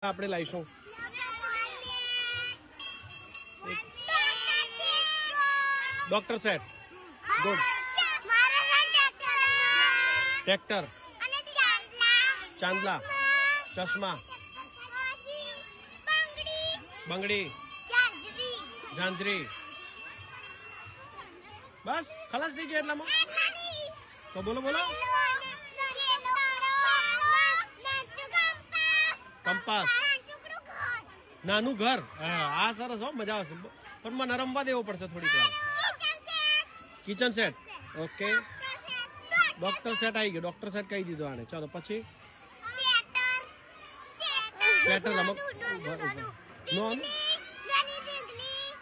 આપણે લાવીશું doctor set good tractor ચાંદલા ચશ્મા બંગડી ઝાંઝરી બસ ખલાસ થઈ ગયા એટલામાં તો બોલો બોલો કંપાસ નાનું ઘર આ સરસ હો મજા આવશે પણ મને રમવા દેવો પડશે થોડીક વાર kitchen set okay doctor set આવી ગયો ડોક્ટર સેટ કહી દીધો આને ચાલો પછી સ્વેટર રમક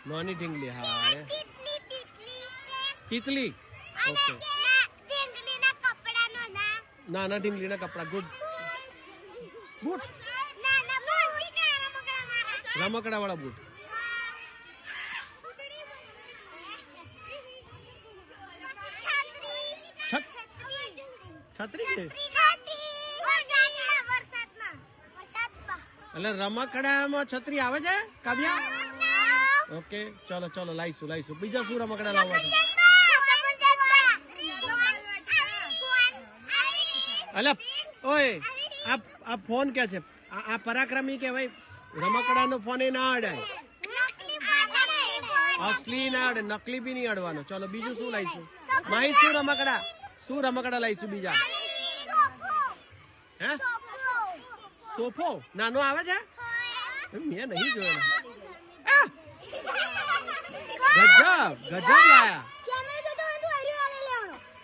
નાની ઢીંગલી હા તીતલી ઓકે નાના ઢીંગલીના કપડા ગુડ બૂટ રમકડા વાળા બૂટ છત્રી છે એટલે રમકડામાં છત્રી આવે છે કાવ્યા ઓકે ચલો ચલો લાઈશું બીજા શું રમકડા લાવવા છે અલે ઓય આ ફોન ક્યાં છે આ પરાક્રમી કે ભાઈ રમકડાનો ફોન એ ના અડાય અસલી ના અડે નકલી બી નહીં અડવાનો ચલો બીજું શું લાવીશું માહી શું રમકડા લાવીશું બીજા હે સોફો નાનો આવે છે મેં નહીં જોયેલો ગજબ લાયા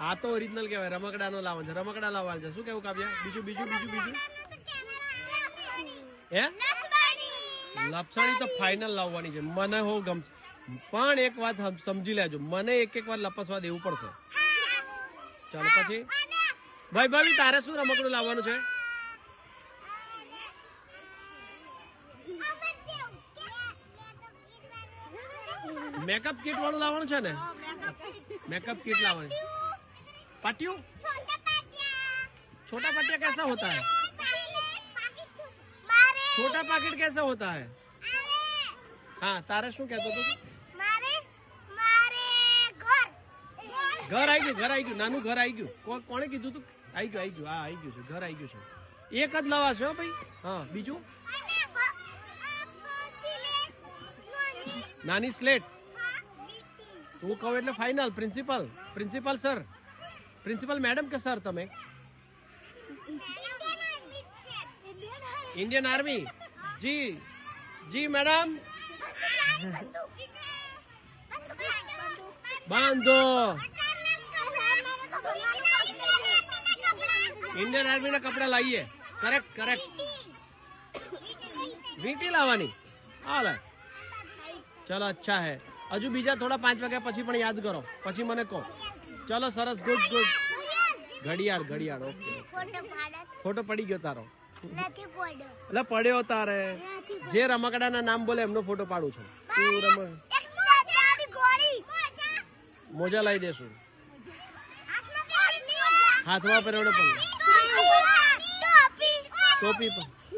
આ તો ઓરિજિનલ કહેવાય રમકડાનો લાવવાનો છે રમકડા લાવવાનો છે શું કેવું કાવ્યા બીજું હે લપસણી તો ફાઇનલ લાવવાની છે મને હો ગમશે પણ એક વાત સમજી લેજો મને એક વાર લપસવા દેવું પડશે ચાલો પછી ભાઈ તારે શું રમકડું લાવવાનું છે મેકઅપ કિટ વાળું લાવવાનું છે ને मेकअप किट लावनी पाटियों छोटा पाटिया कैसा होता है छोटा पैकेट कैसा होता है हाँ तारे शू कहते तो घर आई गયું નાનું ઘર આવી ગયું કોણે કીધું તું આવી ગયું હા આવી ગયું છે ઘર આવી ગયું છે એક જ લાવા છો ભાઈ હા બીજું નાની સ્લેટ હું કહું એટલે final principal sir principal madam કે સર તમે इंडियन आर्मी जी मैडम बांधो इंडियन आर्मी ना कपड़ा लाइए करेक्ट वीटी लावानी हाल चलो अच्छा है हजू बीजा थोड़ा 5 वाग्या पछी पण याद करो पछी मने को चलो सरस गुड घड़ियाळ ओके फोटो पड़ी गयो तारो એટલે પડ્યો તારે જે રમકડાના નામ બોલે એમનો ફોટો પાડું છું મોજા લાવી દેશું હાથમાં પહેરવાનો પણ ટોપી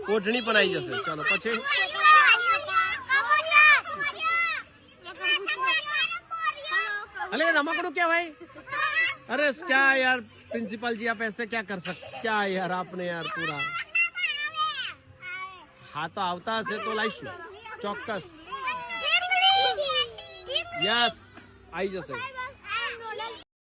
ઓઢણી પણ આવી જશે ચાલો પછી अरे रमकड़ू क्या भाई अरे क्या यार प्रिंसिपल जी आप ऐसे क्या कर सकते क्या यार आपने यार पूरा हाँ तो आवता हशे तो लाईशुं चौक्कस यस आई जशे